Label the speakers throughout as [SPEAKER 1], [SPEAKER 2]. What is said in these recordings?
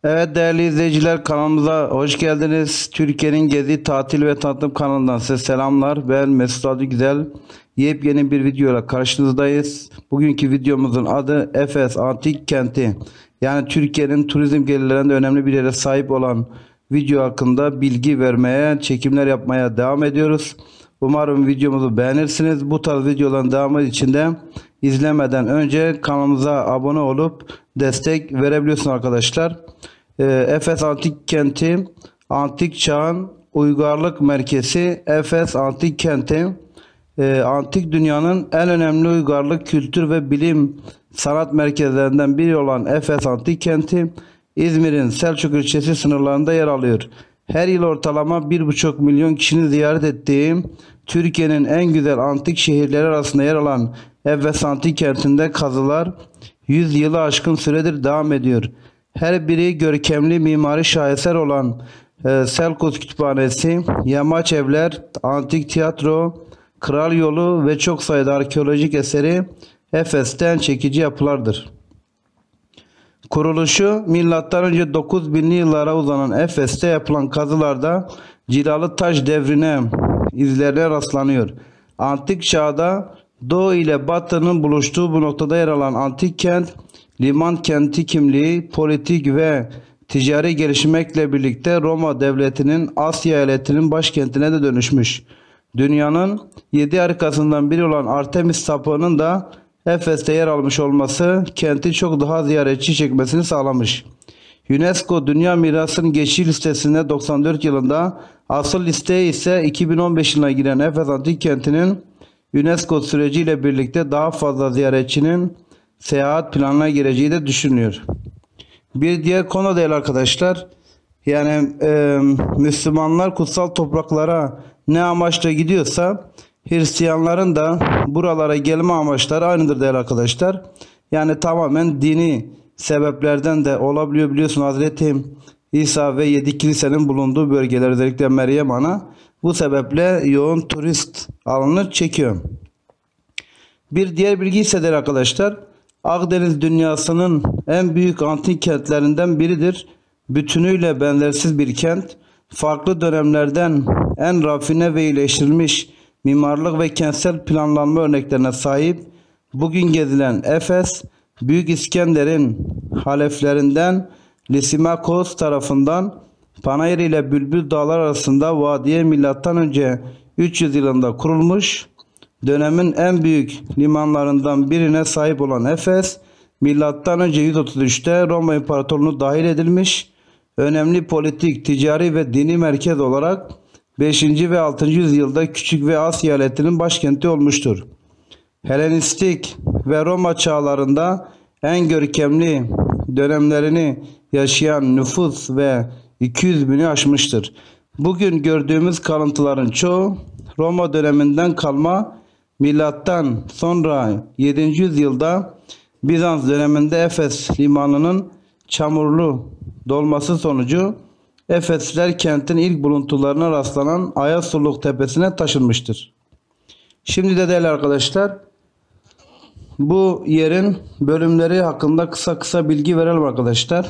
[SPEAKER 1] Evet değerli izleyiciler, kanalımıza hoş geldiniz. Türkiye'nin Gezi Tatil ve Tanıtım kanalından size selamlar. Ben Mesut Adı Güzel. Yepyeni bir videoyla karşınızdayız. Bugünkü videomuzun adı Efes Antik Kenti. Yani Türkiye'nin turizm gelirlerinde önemli bir yere sahip olan video hakkında bilgi vermeye, çekimler yapmaya devam ediyoruz. Umarım videomuzu beğenirsiniz. Bu tarz videoların devamı için de izlemeden önce kanalımıza abone olup destek verebiliyorsunuz arkadaşlar. Efes Antik Kenti, Antik Çağın Uygarlık Merkezi. Efes Antik Kenti, antik dünyanın en önemli uygarlık, kültür ve bilim sanat merkezlerinden biri olan Efes Antik Kenti, İzmir'in Selçuk ilçesi sınırlarında yer alıyor. Her yıl ortalama 1,5 milyon kişinin ziyaret ettiği, Türkiye'nin en güzel antik şehirleri arasında yer alan Efes Antik Kenti'nde kazılar 100 yılı aşkın süredir devam ediyor. Her biri görkemli mimari şaheser olan Selçuk Kütüphanesi, yamaç evler, antik tiyatro, Kral Yolu ve çok sayıda arkeolojik eseri Efes'ten çekici yapılardır. Kuruluşu M.Ö. 9000'li yıllara uzanan Efes'te yapılan kazılarda cilalı taş devrine izlerine rastlanıyor. Antik çağda Doğu ile Batı'nın buluştuğu bu noktada yer alan antik kent, liman kenti kimliği, politik ve ticari gelişmekle birlikte Roma devletinin Asya eyaletinin başkentine de dönüşmüş. Dünyanın 7 harikasından biri olan Artemis Tapınağı'nın da Efes'te yer almış olması kenti çok daha ziyaretçi çekmesini sağlamış. UNESCO Dünya Mirası'nın geçici listesinde 94 yılında, asıl listeye ise 2015 yılına giren Efes Antik Kenti'nin UNESCO süreciyle birlikte daha fazla ziyaretçinin seyahat planına gireceği de düşünülüyor. Bir diğer konu değil arkadaşlar. Yani Müslümanlar kutsal topraklara ne amaçla gidiyorsa Hristiyanların da buralara gelme amaçları aynıdır değerli arkadaşlar. Yani tamamen dini sebeplerden de olabiliyor, biliyorsun Hazreti İsa ve 7 kilisenin bulunduğu bölgeler, özellikle Meryem Ana bu sebeple yoğun turist alanı çekiyor. Bir diğer bilgi ise değerli arkadaşlar, Akdeniz dünyasının en büyük antik kentlerinden biridir. Bütünüyle benzersiz bir kent, farklı dönemlerden en rafine ve iyileştirilmiş mimarlık ve kentsel planlanma örneklerine sahip. Bugün gezilen Efes, Büyük İskender'in haleflerinden Lysimakos tarafından Panayır ile Bülbül Dağlar arasında vadiye M.Ö. 300 yılında kurulmuş. Dönemin en büyük limanlarından birine sahip olan Efes, M.Ö. 133'te Roma İmparatorluğu dahil edilmiş, önemli politik, ticari ve dini merkez olarak 5. ve 6. yüzyılda Küçük ve Asya eyaletinin başkenti olmuştur. Helenistik ve Roma çağlarında en görkemli dönemlerini yaşayan nüfus ve 200 bini aşmıştır. Bugün gördüğümüz kalıntıların çoğu Roma döneminden kalma. Milattan sonra 7. yüzyılda Bizans döneminde Efes limanının çamurlu dolması sonucu Efesliler kentin ilk buluntularına rastlanan Ayasurluk tepesine taşınmıştır. Şimdi de değerli arkadaşlar, bu yerin bölümleri hakkında kısa bilgi verelim arkadaşlar.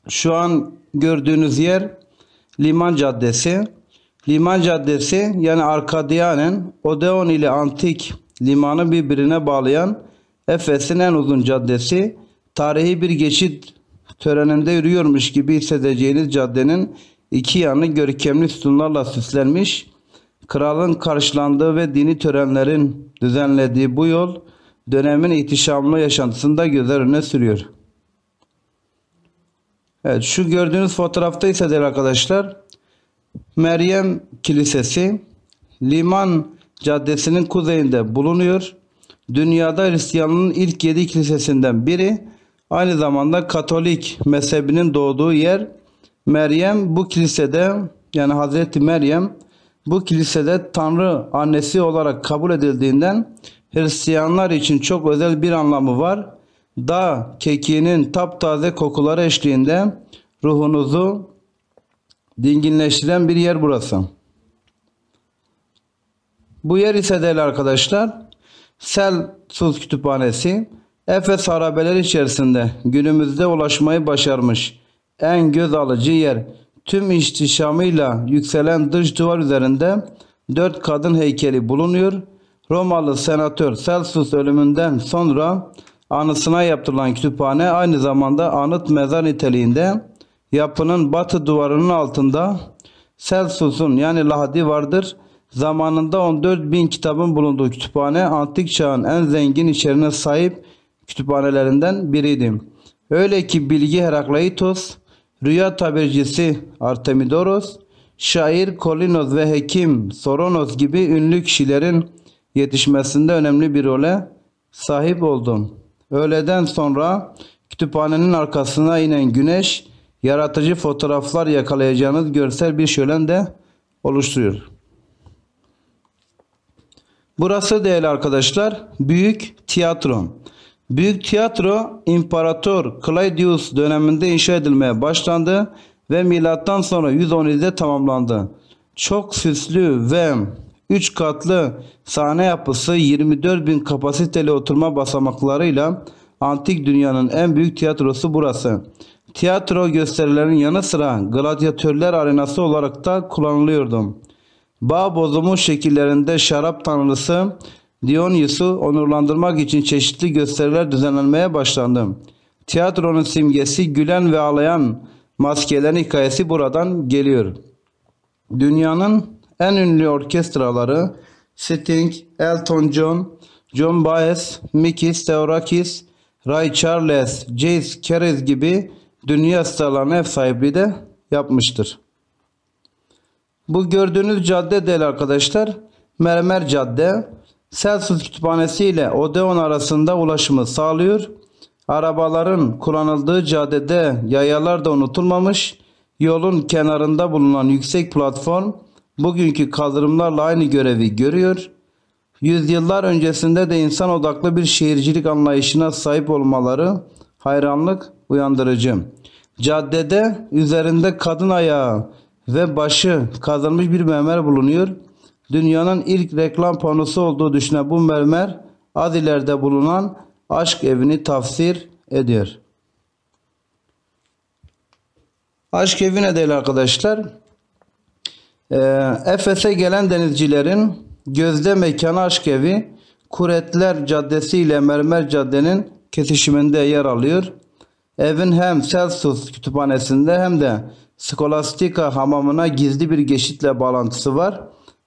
[SPEAKER 1] Şu an gördüğünüz yer Liman Caddesi. Liman Caddesi yani Arkadiyan'ın Odeon ile Antik limanı birbirine bağlayan Efes'in en uzun caddesi. Tarihi bir geçit töreninde yürüyormuş gibi hissedeceğiniz caddenin iki yanı görkemli sütunlarla süslenmiş. Kralın karşılandığı ve dini törenlerin düzenlediği bu yol dönemin ihtişamlı yaşantısını da gözler önüne sürüyor. Evet, şu gördüğünüz fotoğrafta ise değerli arkadaşlar, Meryem Kilisesi Liman Caddesi'nin kuzeyinde bulunuyor. Dünyada Hristiyanlığın ilk 7 kilisesinden biri. Aynı zamanda Katolik mezhebinin doğduğu yer. Meryem bu kilisede, yani Hazreti Meryem bu kilisede Tanrı annesi olarak kabul edildiğinden Hristiyanlar için çok özel bir anlamı var. Dağ kekiğinin taptaze kokuları eşliğinde ruhunuzu dinginleştiren bir yer burası. Bu yer ise değerli arkadaşlar Selçuk Kütüphanesi. Efes harabeleri içerisinde günümüzde ulaşmayı başarmış en göz alıcı yer. Tüm ihtişamıyla yükselen dış duvar üzerinde 4 kadın heykeli bulunuyor. Romalı senatör Celsus ölümünden sonra anısına yaptırılan kütüphane aynı zamanda anıt mezar niteliğinde. Yapının batı duvarının altında Celsus'un yani lahadi vardır. Zamanında 14.000 kitabın bulunduğu kütüphane antik çağın en zengin içeriğine sahip kütüphanelerinden biriydi. Öyle ki bilgi Herakleitos, rüya tabircisi Artemidoros, şair Kolinos ve hekim Soronos gibi ünlü kişilerin yetişmesinde önemli bir role sahip oldum. Öğleden sonra kütüphanenin arkasına inen güneş, yaratıcı fotoğraflar yakalayacağınız görsel bir şölen de oluşturuyor. Burası değerli arkadaşlar Büyük Tiyatro. Büyük Tiyatro İmparator Claudius döneminde inşa edilmeye başlandı ve milattan sonra 117'de tamamlandı. Çok süslü ve 3 katlı sahne yapısı 24.000 kapasiteli oturma basamaklarıyla antik dünyanın en büyük tiyatrosu burası. Tiyatro gösterilerinin yanı sıra gladyatörler arenası olarak da kullanılıyordu. Bağ bozumu şekillerinde şarap tanrısı Dionysus'u onurlandırmak için çeşitli gösteriler düzenlenmeye başlandı. Tiyatronun simgesi gülen ve ağlayan maskelerin hikayesi buradan geliyor. Dünyanın en ünlü orkestraları Sting, Elton John, John Baez, Mikis Theodorakis, Ray Charles, Jace Keres gibi dünya starlarına ev sahipliği de yapmıştır. Bu gördüğünüz cadde değil arkadaşlar. Mermer Cadde. Celsus Kütüphanesi ile Odeon arasında ulaşımı sağlıyor. Arabaların kullanıldığı caddede yayalar da unutulmamış. Yolun kenarında bulunan yüksek platform bugünkü kaldırımlarla aynı görevi görüyor. Yüzyıllar öncesinde de insan odaklı bir şehircilik anlayışına sahip olmaları hayranlık uyandırıcı. Caddede üzerinde kadın ayağı ve başı kazılmış bir mermer bulunuyor. Dünyanın ilk reklam panosu olduğu düşünen bu mermer az ileride bulunan aşk evini tafsir ediyor. Aşk evi ne değil arkadaşlar? Efes'e gelen denizcilerin gözde mekanı aşk evi Kuretler Caddesi ile Mermer Cadde'nin kesişiminde yer alıyor. Evin hem Celsus kütüphanesinde hem de Skolastika hamamına gizli bir geçitle bağlantısı var.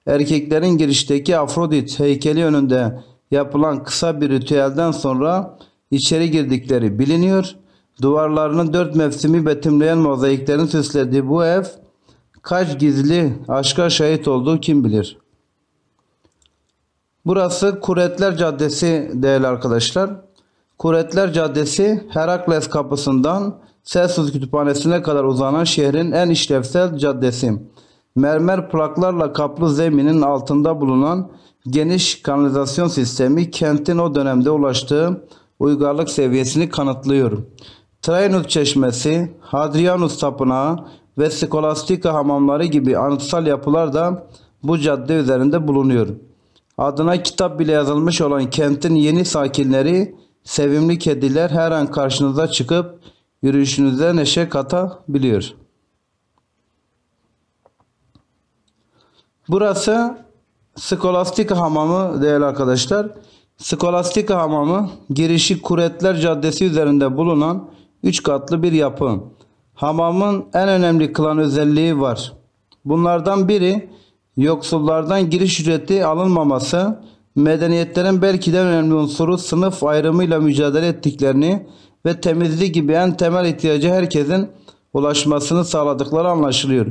[SPEAKER 1] Erkeklerin girişteki Afrodit heykeli önünde yapılan kısa bir ritüelden sonra içeri girdikleri biliniyor. Duvarlarını 4 mevsimi betimleyen mozaiklerin süslediği bu ev kaç gizli aşka şahit olduğu kim bilir. Burası Kuretler Caddesi değerli arkadaşlar. Kuretler Caddesi Herakles kapısından Celsus Kütüphanesi'ne kadar uzanan şehrin en işlevsel caddesi. Mermer plaklarla kaplı zeminin altında bulunan geniş kanalizasyon sistemi kentin o dönemde ulaştığı uygarlık seviyesini kanıtlıyor. Trajanus Çeşmesi, Hadrianus Tapınağı ve Skolastika hamamları gibi anıtsal yapılar da bu cadde üzerinde bulunuyor. Adına kitap bile yazılmış olan kentin yeni sakinleri, sevimli kediler her an karşınıza çıkıp yürüyüşünüze neşe katabiliyor. Burası Skolastika Hamamı değerli arkadaşlar. Skolastika Hamamı girişi Kuretler Caddesi üzerinde bulunan 3 katlı bir yapı. Hamamın en önemli kılan özelliği var. Bunlardan biri yoksullardan giriş ücreti alınmaması, medeniyetlerin belki de önemli unsuru sınıf ayrımıyla mücadele ettiklerini ve temizlik gibi en temel ihtiyacı herkesin ulaşmasını sağladıkları anlaşılıyor.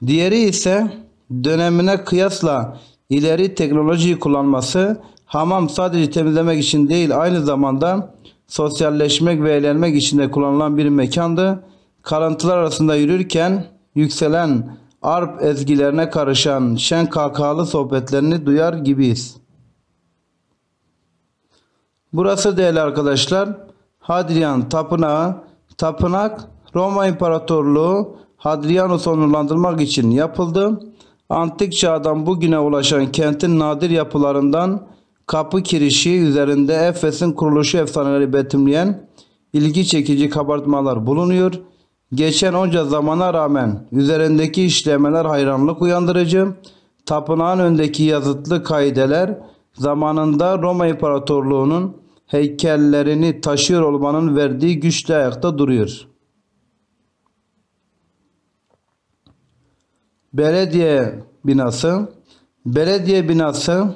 [SPEAKER 1] Diğeri ise dönemine kıyasla ileri teknolojiyi kullanması. Hamam sadece temizlemek için değil aynı zamanda sosyalleşmek ve eğlenmek için de kullanılan bir mekandı. Kalıntılar arasında yürürken yükselen arp ezgilerine karışan şen kahkahalı sohbetlerini duyar gibiyiz. Burası değerli arkadaşlar Hadrian Tapınağı. Tapınak Roma İmparatorluğu Hadrianus'u onurlandırmak için yapıldı. Antik çağdan bugüne ulaşan kentin nadir yapılarından kapı kirişi üzerinde Efes'in kuruluşu efsaneleri betimleyen ilgi çekici kabartmalar bulunuyor. Geçen onca zamana rağmen üzerindeki işlemeler hayranlık uyandırıcı. Tapınağın öndeki yazıtlı kaideler zamanında Roma İmparatorluğu'nun heykellerini taşıyor olmanın verdiği güçle ayakta duruyor. Belediye binası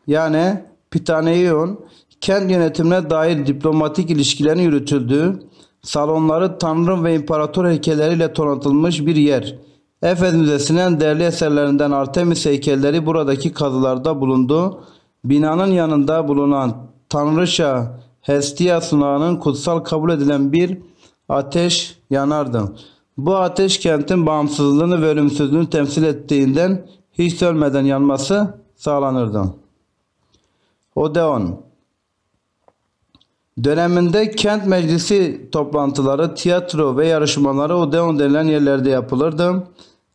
[SPEAKER 1] yani Pitaneion, kent yönetimine dair diplomatik ilişkilerin yürütüldüğü, salonları tanrı ve imparator heykelleriyle donatılmış bir yer. Efes Müzesi'nin değerli eserlerinden Artemis heykelleri buradaki kazılarda bulundu. Binanın yanında bulunan tanrıça Hestia sunağının kutsal kabul edilen bir ateş yanardı. Bu ateş kentin bağımsızlığını ve ölümsüzlüğünü temsil ettiğinden hiç sönmeden yanması sağlanırdı. Odeon döneminde kent meclisi toplantıları, tiyatro ve yarışmaları Odeon denilen yerlerde yapılırdı.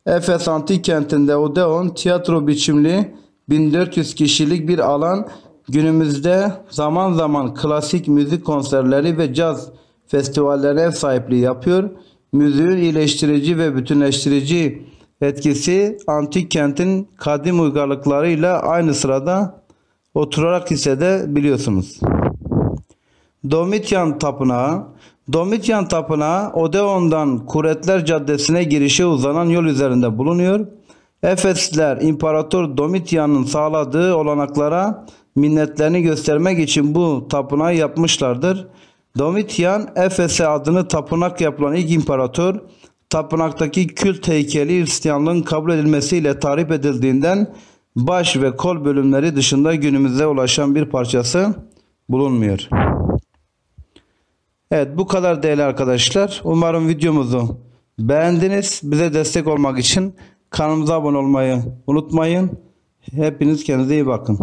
[SPEAKER 1] Efes antik kentinde Odeon tiyatro biçimli 1400 kişilik bir alan, günümüzde zaman zaman klasik müzik konserleri ve caz festivallerine ev sahipliği yapıyor. Müziğin iyileştirici ve bütünleştirici etkisi antik kentin kadim uygarlıklarıyla aynı sırada oturarak hissedebiliyorsunuz. Domitian Tapınağı Odeon'dan Kuretler Caddesi'ne girişe uzanan yol üzerinde bulunuyor. Efesliler İmparator Domitian'ın sağladığı olanaklara minnetlerini göstermek için bu tapınağı yapmışlardır. Domitian, Efes'e adını tapınak yapılan ilk imparator, tapınaktaki kült heykeli Hristiyanlığın kabul edilmesiyle tarif edildiğinden baş ve kol bölümleri dışında günümüze ulaşan bir parçası bulunmuyor. Evet, bu kadar değerli arkadaşlar. Umarım videomuzu beğendiniz. Bize destek olmak için kanalımıza abone olmayı unutmayın. Hepiniz kendinize iyi bakın.